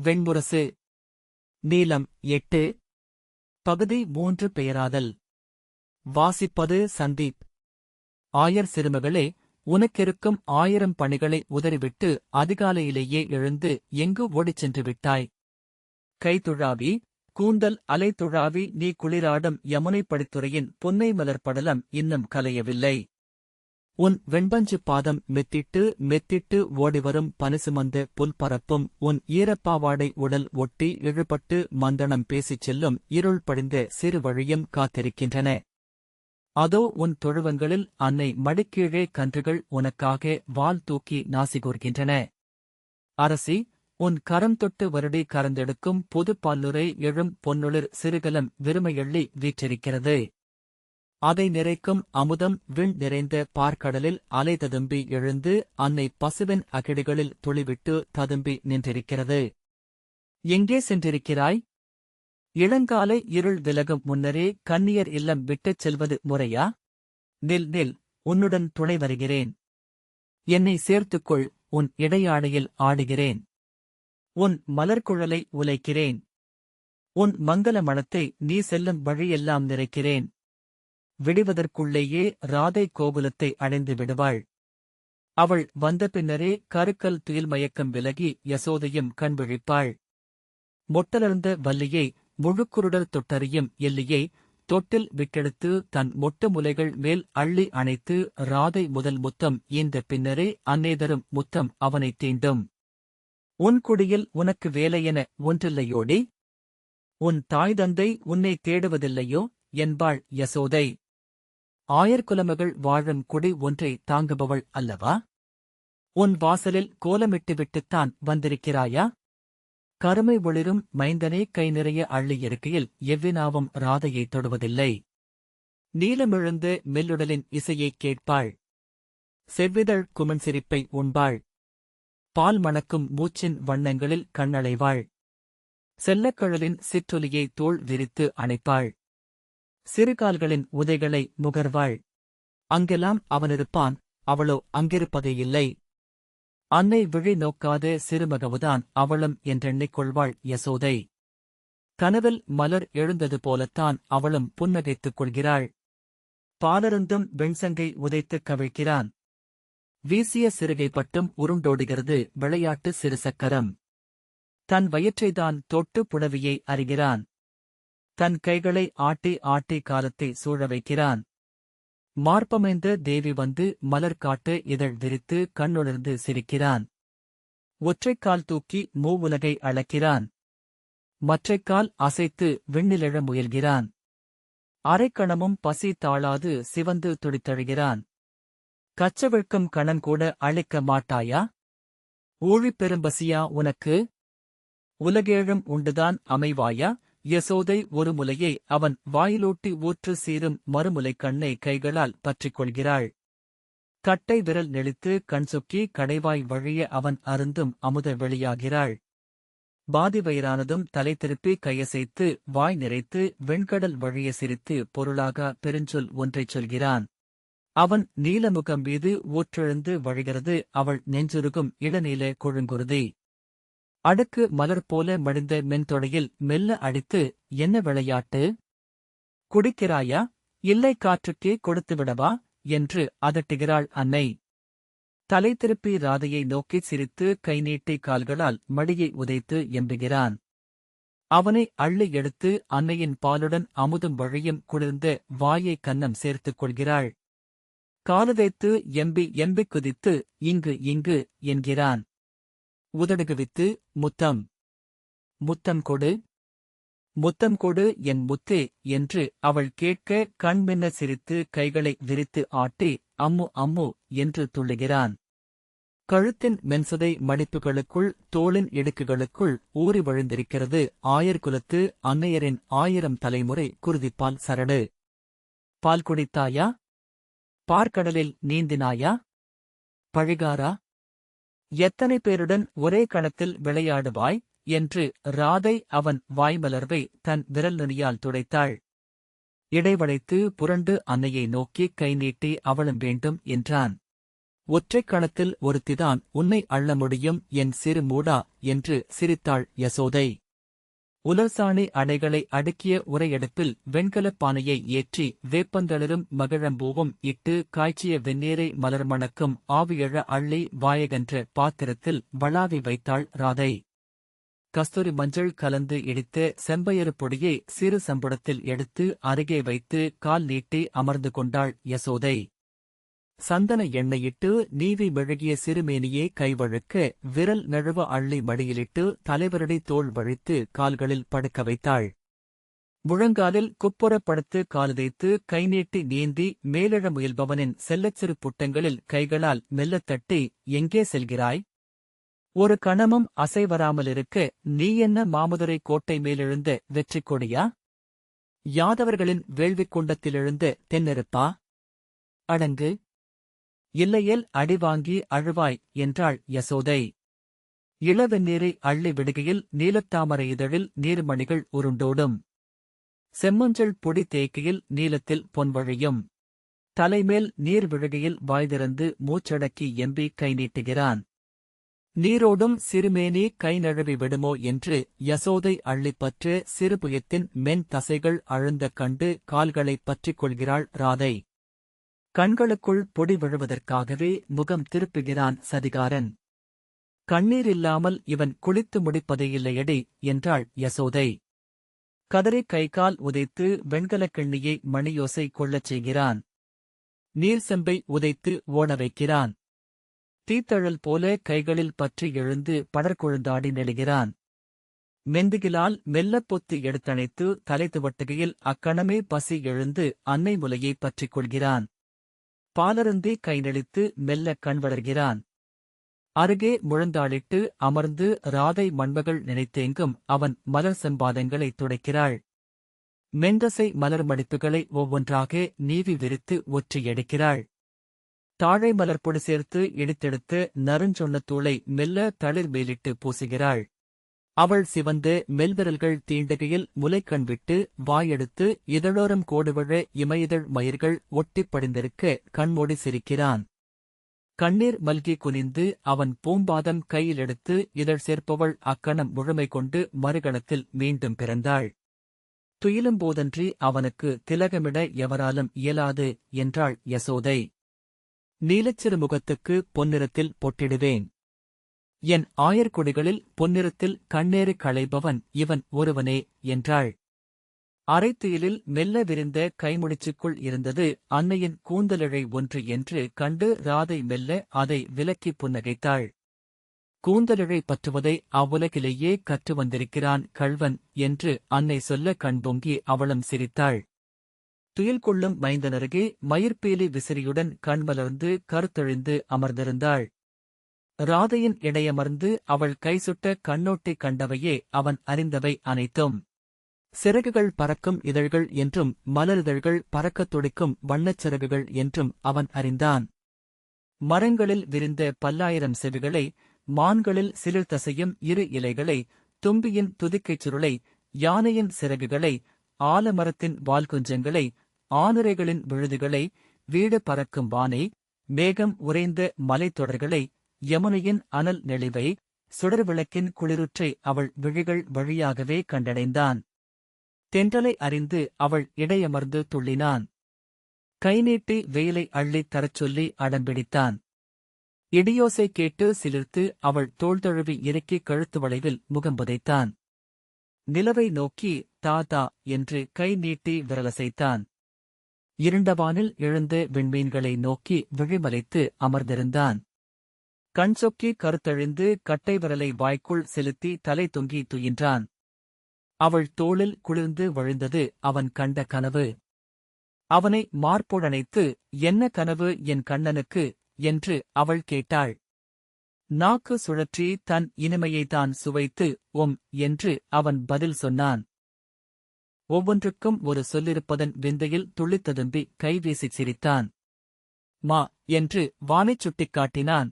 வெண்முரசு. நீளம் 8. பகுதி 3. பெயராதல். வாசிப்பது சந்தீப். ஆயர் சிறுமகளே, உனக்கிருக்கும் 1000 பணிகளை உதறிவிட்டு அதிகாலையிலேயே எழுந்து எங்கு ஓடிச் சென்று விட்டாய்? கைதுழாவி, கூந்தல் அலை துழாவி நீ குளிராடும் யமுனைப் படித்துறையின் புன்னை மலர் படலம் இன்னும் கலையவில்லை. உன் வெண்பஞ்சு பாதம் மெத்திட்டு ஓடிவரும் பனிசுமந்த புல்பரப்பும் உன் ஈரப்பாவாடை உடல் ஒட்டி இழுபட்டு மந்தனம் பேசிச் செல்லும் இருள் படிந்த சிறு வழியும் காத்திருக்கின்றன. அதோ உன் தொழுவங்களில் அன்னை மடிக்கீழே கன்றுகள் உனக்காக வால் தூக்கி நாசிகூர்கின்றன. அரசி, உன் கரம் தொட்டு வருடி கறந்தெடுக்கும் புது பால்லுரை எழும் பொன்னொளிர் சிறுகலம் விருமையள்ளி வீற்றிருக்கிறது. அதை நிறைக்கும் அமுதம் விண் நிறைந்த பார்க்கடலில் அலை ததும்பி எழுந்து அன்னை பசுவின் அகிடிகளில் துளிவிட்டு ததும்பி நின்றிருக்கிறது. எங்கே சென்றிருக்கிறாய்? இளங்காலை இருள் விலகும் முன்னரே கன்னியர் இல்லம் விட்டுச் செல்வது முறையா? நில், உன்னுடன் துணை வருகிறேன். என்னை சேர்த்துக்கொள், உன் இடையாடையில் ஆடுகிறேன். உன் மலர்குழலை உலைக்கிறேன். உன் மங்கள மணத்தை நீ செல்லும் வழியெல்லாம் நிறைக்கிறேன். விடுவதற்குள்ளேயே ராதை கோகுலத்தை அடைந்து விடுவாள். அவள் வந்த பின்னரே கருக்கல் துயில் மயக்கம் விலகி யசோதையும் கண்விழிப்பாள். மொட்டலர்ந்த வல்லியை முழுக்குருடர் தொட்டறியும் எல்லியை தொட்டில் விட்டெடுத்து தன் மொட்டு முலைகள் மேல் அள்ளி அணைத்து ராதை முதல் முத்தம் ஈந்த பின்னரே அன்னேதரும் முத்தம் அவனைத் தீண்டும். உன் குடியில் உனக்கு வேலையென ஒன்றில்லையோடி? உன் தாய் தந்தை உன்னை தேடுவதில்லையோ என்பாள் யசோதை. ஆயர்குலமகள் வாழும் குடி ஒன்றை தாங்குபவள் அல்லவா? உன் வாசலில் கோலமிட்டுவிட்டுத்தான் வந்திருக்கிறாயா? கருமை ஒளிரும் மைந்தனே கை நிறைய அள்ளி இருக்கையில் எவ்வினாவும் ராதையை தொடுவதில்லை. நீலமிழுந்து மெல்லுடலின் இசையைக் கேட்பாள். செவ்விதழ் குமண் சிரிப்பை உண்பாள். பால் மணக்கும் மூச்சின் வண்ணங்களில் கண்ணளைவாள். செல்லக்கழலின் சிற்றொலியை தோள் விரித்து அணைப்பாள். சிறுகால்களின் உதைகளை முகர்வாள். அங்கெல்லாம் அவனிருப்பான், அவளோ அங்கிருப்பதே இல்லை. அன்னை விழி நோக்காத சிறுமகவுதான் அவளும் என்றெண்ணிக் கொள்வாள் யசோதை. கனவில் மலர் எழுந்தது போலத்தான் அவளும் புன்னகைத்துக் கொள்கிறாள். பாலருந்தும் வெண்சங்கை உதைத்துக் கவிழ்கிறான். வீசிய சிறுகை பட்டும் உருண்டோடுகிறது விளையாட்டு சிறு சக்கரம். தன் வயிற்றைதான் தொட்டு புடவியை அறிகிறான். தன் கைகளை ஆட்டி காலத்தை சூழ வைக்கிறான். மார்பமைந்த தேவி வந்து மலர் காட்டு இதழ் விரித்து கண்ணொளிர்ந்து சிரிக்கிறான். ஒற்றைக்கால் தூக்கி மூவுலகை அளக்கிறான். மற்றைக்கால் அசைத்து விண்ணிலெழ முயல்கிறான். அரைக்கணமும் பசி தாழாது சிவந்து துடித்தழுகிறான். கச்சவிழ்க்கும் கணங்கூட அழிக்க மாட்டாயா? ஊழிப் பெரும்பசியா உனக்கு? உலகேழும் உண்டுதான் அமைவாயா? யசோதை ஒரு முலையை அவன் வாயிலூட்டி ஊற்று சீரும் மறுமுலை கண்ணை கைகளால் பற்றிக் கொள்கிறாள். கட்டை விரல் நெளித்து கண் சொக்கி கடைவாய் வழிய அவன் அருந்தும் அமுத வெளியாகிறாள். பாதி வயிறானதும் தலை திருப்பி கையசைத்து வாய் நிறைத்து வெண்கடல் வழிய சிரித்து பொருளாக பெருஞ்சொல் ஒன்றைச் சொல்கிறான். அவன் நீலமுகம் மீது ஊற்றெழுந்து வழிகிறது அவள் நெஞ்சுருகும் இளநீல கொழுங்குருதி. அடுக்கு மலர் போல மடிந்த மென்தொடையில் மெல்ல அடித்து, என்ன விளையாட்டு? குடிக்கிறாயா? இல்லை, காற்றுக்கே கொடுத்துவிடவா? என்று அதட்டுகிறாள் அன்னை. தலை திருப்பி ராதையை நோக்கிச் சிரித்து கை நீட்டி கால்களால் மடியை உதைத்து எம்புகிறான். அவனை அள்ளி எடுத்து அன்னையின் பாலுடன் அமுதும் வழியும் குளிர்ந்த வாயை கன்னம் சேர்த்துக் கொள்கிறாள். காலுதைத்து எம்பிக் குதித்து இங்கு என்கிறான். உதடுகுவித்து முத்தம் கொடு, முத்தம் கொடு என் முத்தே என்று அவள் கேட்க கண்மின்ன சிரித்து கைகளை விரித்து ஆட்டி அம்மு என்று துள்ளுகிறான். கழுத்தின் மென்சதை மடிப்புகளுக்குள் தோளின் இடுக்குகளுக்குள் ஊறி வழிந்திருக்கிறது ஆயர்குலத்து அன்னையரின் 1000 தலைமுறை குருதிப்பால் சரடு. பால் குடித்தாயா? பார்க்கடலில் நீந்தினாயா? பழிகாரா? எத்தனை பேருடன் ஒரே கணத்தில் விளையாடுவாய் என்று ராதை அவன் வாய்மலர்வை தன் விரல் நுனியால் துடைத்தாள். இடைவளைத்து புரண்டு அன்னையை நோக்கி கை நீட்டி அவளும் வேண்டும் என்றான். ஒற்றைக் கணத்தில் ஒருத்திதான் உன்னை அள்ள முடியும் என் சிறு மூடா என்று சிரித்தாள் யசோதை. உலர்சாணி அடைகளை அடுக்கிய உரையடுப்பில் வெண்கலப் பானையை ஏற்றி வேப்பந்தளிரும் மகிழம்பூவும் இட்டு காய்ச்சிய வெந்நீரை மலர்மணக்கும் ஆவியழ அள்ளி வாயகன்ற பாத்திரத்தில் வளாவி வைத்தாள் ராதை. கஸ்தூரி மஞ்சள் கலந்து இடித்த செம்பயறு பொடியை சிறு சம்புடத்தில் எடுத்து அருகே வைத்து கால் நீட்டி அமர்ந்து கொண்டாள் யசோதை. சந்தன எண்ணெயிட்டு நீவி மெழுகிய சிறுமேனியே கைவழுக்க விரல் நழுவ அள்ளி மடியிலிட்டு தலைவரடி தோள் வழித்து கால்களில் படுக்க வைத்தாள். முழங்காலில் குப்புறப் படுத்து காலுதைத்து கைநீட்டி நீந்தி மேலெழ முயல்பவனின் செல்லச்சிறு புட்டங்களில் கைகளால் மெல்லத் தட்டி, எங்கே செல்கிறாய்? ஒரு கணமும் அசைவராமலிருக்க நீ என்ன மாமதுரை கோட்டை மேலெழுந்த வெற்றிக் கொடியா? யாதவர்களின் வேள்விக் குண்டத்திலெழுந்த தென்னெருப்பா? அடங்கு! இல்லையேல் அடிவாங்கி அழுவாய் என்றாள் யசோதை. இளவெந்நீரை அள்ளி விடுகையில் நீலத்தாமரை இதழில் நீர்மணிகள் உருண்டோடும். செம்மஞ்சள் பொடி தேய்க்கையில் நீலத்தில் பொன்வழியும். தலைமேல் நீர் விழுகையில் வாய்திறந்து மூச்சடக்கி எம்பி கை நீட்டுகிறான். நீரோடும் சிறுமேனி கை நழுவி விடுமோ என்று யசோதை அள்ளிப்பற்ற சிறுபுயத்தின் மென் தசைகள் அழுந்த கண்டு கால்களைப் பற்றிக் கொள்கிறாள் ராதை. கண்களுக்குள் பொடி விழுவதற்காகவே முகம் திருப்புகிறான் சதிகாரன். கண்ணீரில்லாமல் இவன் குளித்து முடிப்பதையில்லையடி என்றாள் யசோதை. கதறி கைகால் உதைத்து வெண்கலக் கிண்ணியை மணியோசை கொள்ளச் செய்கிறான். நீர் செம்பை உதைத்து ஓட வைக்கிறான். தீத்தழல் போல கைகளில் பற்றி எழுந்து படர்கொழுந்தாடி நெளிகிறான். மெந்துகிலால் மெல்லப் பொத்தி எடுத்தணைத்து தலை துவட்டுகையில் அக்கணமே பசி எழுந்து அன்னை முலையைப் பற்றிக் கொள்கிறான். பாலருந்தி கை நெளித்து மெல்ல கண் வளர்கிறான். அருகே முழந்தாளிட்டு அமர்ந்து ராதை மண்மகள் நினைத்தேங்கும் அவன் மலர் செம்பாதங்களை துடைக்கிறாள். மெண்டசை மலர் மடிப்புகளை ஒவ்வொன்றாக நீவி விரித்து ஒற்றி எடுக்கிறாள். தாழை மலர்பொடி சேர்த்து இடித்தெடுத்து நறுஞ்சொன்னத்தூளை மெல்ல தளிர் மேலிட்டு பூசுகிறாள். அவள் சிவந்த மெல்விரல்கள் தீண்டுகையில் முலைக்கண் விட்டு வாயெடுத்து இதழோரம் கோடுவிழ இமையிதழ் மயிர்கள் ஒட்டிப் படிந்திருக்க கண்மூடி சிரிக்கிறான். கண்ணீர் மல்கி குனிந்து அவன் பூம்பாதம் கையில் எடுத்து இதழ் சேர்ப்பவள் அக்கணம் முழுமை கொண்டு மறுகணத்தில் மீண்டும் பிறந்தாள். துயிலும்போதன்றி அவனுக்கு திலகமிட எவராலும் இயலாது என்றாள் யசோதை. நீலச்சிறு முகத்துக்கு பொன்னிறத்தில் பொட்டிடுவேன். என் ஆயர்குடிகளில் பொன்னிறத்தில் கண்ணேறு களைபவன் இவன் ஒருவனே என்றாள். அரைத்துயிலில் மெல்ல விரிந்த கைமுடிச்சுக்குள் இருந்தது அன்னையின் கூந்தலிழை ஒன்று என்று கண்டு ராதை மெல்ல அதை விலக்கிப் புன்னகைத்தாள். கூந்தலிழை பற்றுவதை அவ்வுலகிலேயே கற்று வந்திருக்கிறான் கள்வன் என்று அன்னை சொல்ல கண்பொங்கி அவளும் சிரித்தாள். துயில் கொள்ளும் மைந்தனருகே மயிர்பேலி விசிறியுடன் கண்மலர்ந்து கருத்தெழிந்து அமர்ந்திருந்தாள். ராதையின் இடையமர்ந்து அவள் கைசுட்ட கண்ணோட்டி கண்டவையே அவன் அறிந்தவை அனைத்தும். சிறகுகள் பறக்கும் இதழ்கள் என்றும் மலரிதழ்கள் பறக்கத் துடிக்கும் வண்ணச் சிறகுகள் என்றும் அவன் அறிந்தான். மரங்களில் விரிந்த பல்லாயிரம் செவிகளை, மான்களில் சிலிர்த்தசையும் இரு இலைகளை, தும்பியின் துதிக்கைச் சுருளை, யானையின் சிறகுகளை, ஆலமரத்தின் வால்குஞ்சங்களை, ஆனுரைகளின் விழுதுகளை, வீடு பறக்கும் வானை, மேகம் உறைந்த மலைத்தொடர்களை, யமுனையின் அனல் நெளிவை, சுடர்விளக்கின் குளிருற்றை அவள் விழிகள் வழியாகவே கண்டடைந்தான். தென்றலை அறிந்து அவள் இடையமர்ந்து துள்ளினான். கைநீட்டி வெயிலை அள்ளித் தரச் சொல்லி அடம்பிடித்தான். இடியோசை கேட்டு சிலிர்த்து அவள் தோள் தழுவி இறக்கி கழுத்து வளைவில் முகம் புதைத்தான். நிலவை நோக்கி தாதா என்று கை நீட்டி விரலசைத்தான். இருண்டவானில் எழுந்த விண்மீன்களை நோக்கி விழிமலைத்து அமர்ந்திருந்தான். கண் சொக்கி கருத்தழிந்து கட்டை விரலை வாய்க்குள் செலுத்தி தலை தொங்கி துயின்றான். அவள் தோளில் குளிர்ந்து வழிந்தது அவன் கண்ட கனவு. அவனை மார்போடணைத்து, என்ன கனவு என் கண்ணனுக்கு என்று அவள் கேட்டாள். நாக்கு சுழற்றி தன் இனிமையைத்தான் சுவைத்து என்று அவன் பதில் சொன்னான். ஒவ்வொன்றுக்கும் ஒரு சொல்லிருப்பதன் விந்தையில் துள்ளித்ததும்பி கைவீசிச் சிரித்தான். மா என்று வானைச் சுட்டிக்காட்டினான்.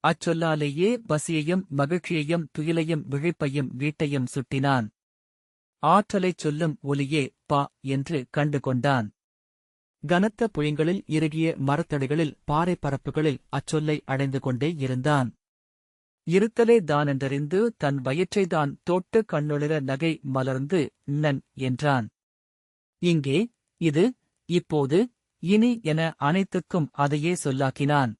அச்சொல்லாலேயே பசியையும் மகிழ்ச்சியையும் துயிலையும் விழிப்பையும் வீட்டையும் சுட்டினான். ஆற்றலைச் சொல்லும் ஒலியே பா என்று கண்டு கொண்டான். கனத்த புயங்களில் இறுகிய மரத்தடிகளில் பாறை பரப்புகளில் அச்சொல்லை அடைந்து கொண்டே இருந்தான். இருத்தலே தானென்றறிந்து தன் வயிற்றைதான் தொட்டு கண்ணொளிர நகை மலர்ந்து நன் என்றான். இங்கே, இது, இப்போது, இனி என அனைத்துக்கும் அதையே சொல்லாக்கினான்.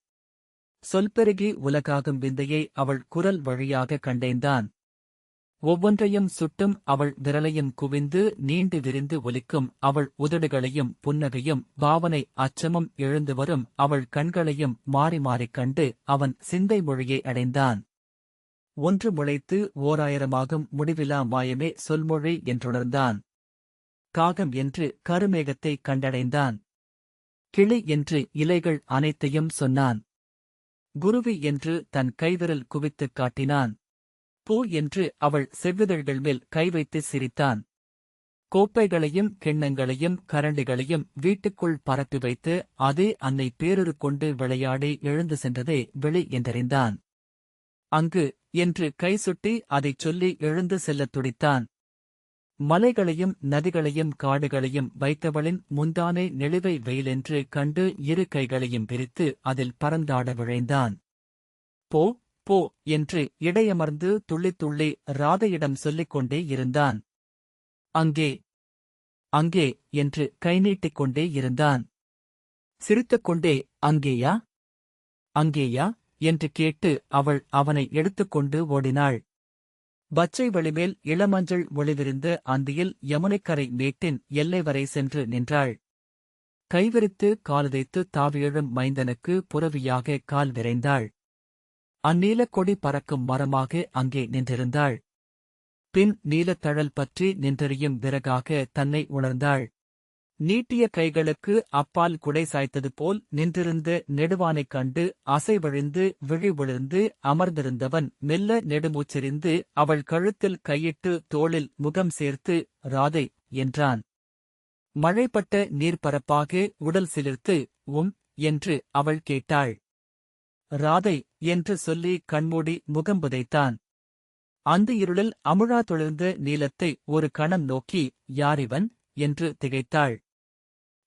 சொல்பெருகி உலகாகும் விந்தையை அவள் குரல் வழியாக கண்டேந்தான். ஒவ்வொன்றையும் சுட்டும் அவள் விரலையும் குவிந்து நீண்டு விரிந்து ஒலிக்கும் அவள் உதடுகளையும் புன்னகையும் பாவனை அச்சமும் எழுந்து வரும் அவள் கண்களையும் மாறி மாறிக் கண்டு அவன் சிந்தை மொழியை அடைந்தான். ஒன்று முளைத்து ஓராயிரமாகும் முடிவிலா மாயமே சொல்மொழி என்றுணர்ந்தான். காகம் என்று கருமேகத்தை கண்டடைந்தான். கிளி என்று இலைகள் அனைத்தையும் சொன்னான். குருவி என்று தன் கைவிரல் குவித்துக் காட்டினான். பூ என்று அவள் செவ்விதழ்கள் மேல் கை வைத்து சிரித்தான். கோப்பைகளையும் கிண்ணங்களையும் கரண்டிகளையும் வீட்டுக்குள் பரப்பி வைத்து அதே அன்னை பேருரு கொண்டு விளையாடி எழுந்து சென்றதே வெளி என்றறிந்தான். அங்கு என்று கை சுட்டி அதைச் சொல்லி எழுந்து செல்லத் துடித்தான். மலைகளையும் நதிகளையும் காடுகளையும் வைத்தவளின் முந்தானை நெளிவை வெயிலென்று கண்டு இரு கைகளையும் பிரித்து அதில் பறந்தாட விழைந்தான். போ போ என்று இடையமர்ந்து துள்ளித் துள்ளி ராதையிடம் சொல்லிக் கொண்டே இருந்தான். அங்கே அங்கே என்று கை நீட்டிக் கொண்டே இருந்தான். சிரித்துக் கொண்டே அங்கேயா அங்கேயா என்று கேட்டு அவள் அவனை எடுத்துக்கொண்டு ஓடினாள். பச்சை வெளிமேல் இளமஞ்சள் ஒளிவிருந்த அந்தியில் யமுனைக்கரை மேட்டின் எல்லை வரை சென்று நின்றாள். கைவிரித்து காலுதைத்து தாவியெழும் மைந்தனுக்கு புரவியாக கால் விரைந்தாள். அந்நீலக் கொடி பறக்கும் மரமாக அங்கே நின்றிருந்தாள். பின் நீலத்தழல் பற்றி நின்றறியும் விறகாக தன்னை உணர்ந்தாள். நீட்டிய கைகளுக்கு அப்பால் குடை சாய்த்தது போல் நின்றிருந்த நெடுவானைக் கண்டு அசைவழிந்து விழி விழுந்து அமர்ந்திருந்தவன் மெல்ல நெடுமூச்செறிந்து அவள் கழுத்தில் கையிட்டு தோளில் முகம் சேர்த்து ராதை என்றான். மழைப்பட்ட நீர்ப்பரப்பாக உடல் சிலிர்த்து என்று அவள் கேட்டாள். ராதை என்று சொல்லி கண்மூடி முகம் புதைத்தான். அந்த இருளில் அமுழா தொழிர்ந்த நீலத்தை ஒரு கணம் நோக்கி யாரிவன் என்று திகைத்தாள்.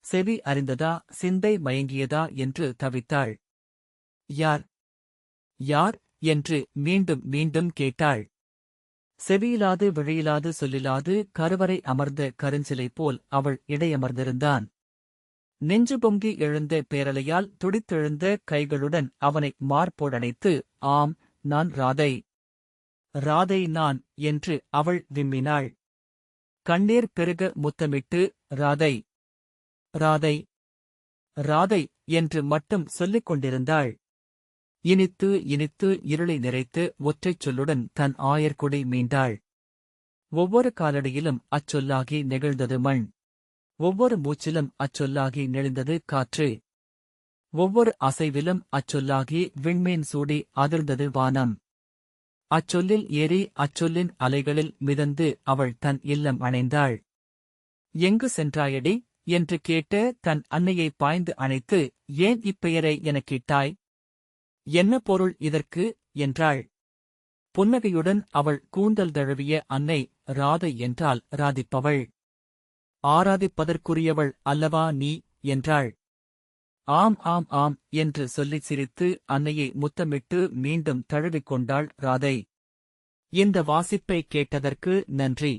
செவி அறிந்ததா சிந்தை மயங்கியதா என்று தவித்தாள். யார் யார் என்று மீண்டும் மீண்டும் கேட்டாள். செவியிலாது விழியிலாது சொல்லிலாது கருவறை அமர்ந்த கருஞ்சிலை போல் அவள் இடையமர்ந்திருந்தான். நெஞ்சு பொங்கி எழுந்த பேரலையால் துடித்தெழுந்த கைகளுடன் அவனை மார்போடணைத்து ஆம் நான் ராதை ராதை நான் என்று அவள் விம்மினாள். கண்ணீர் பெருக முத்தமிட்டு ராதை ராதை ராதை என்று மட்டும் சொல்லிக் கொண்டிருந்தாள். இனித்து இனித்து இருளை நிறைத்து ஒற்றைச் சொல்லுடன் தன் ஆயர்குடி மீண்டாள். ஒவ்வொரு காலடியிலும் அச்சொல்லாகி நெகிழ்ந்தது மண். ஒவ்வொரு மூச்சிலும் அச்சொல்லாகி நெளிந்தது காற்று. ஒவ்வொரு அசைவிலும் அச்சொல்லாகி விண்மீன் சூடி அதிர்ந்தது வானம். அச்சொல்லில் ஏறி அச்சொல்லின் அலைகளில் மிதந்து அவள் தன் இல்லம் அணைந்தாள். எங்கு சென்றாயடி என்று கேட்ட தன் அன்னையை பாய்ந்து அணைத்து ஏன் இப்பெயரை எனக்கிட்டாய்? என்ன பொருள் இதற்கு என்றாள். புன்னகையுடன் அவள் கூந்தல் தழுவிய அன்னை ராதை என்றால் ராதிப்பவள். ஆராதிப்பதற்குரியவள் அல்லவா நீ என்றாள். ஆம் ஆம் ஆம் என்று சொல்லிச் சிரித்து அன்னையை முத்தமிட்டு மீண்டும் தழுவிக்கொண்டாள் ராதை. இந்த வாசிப்பை கேட்டதற்கு நன்றி.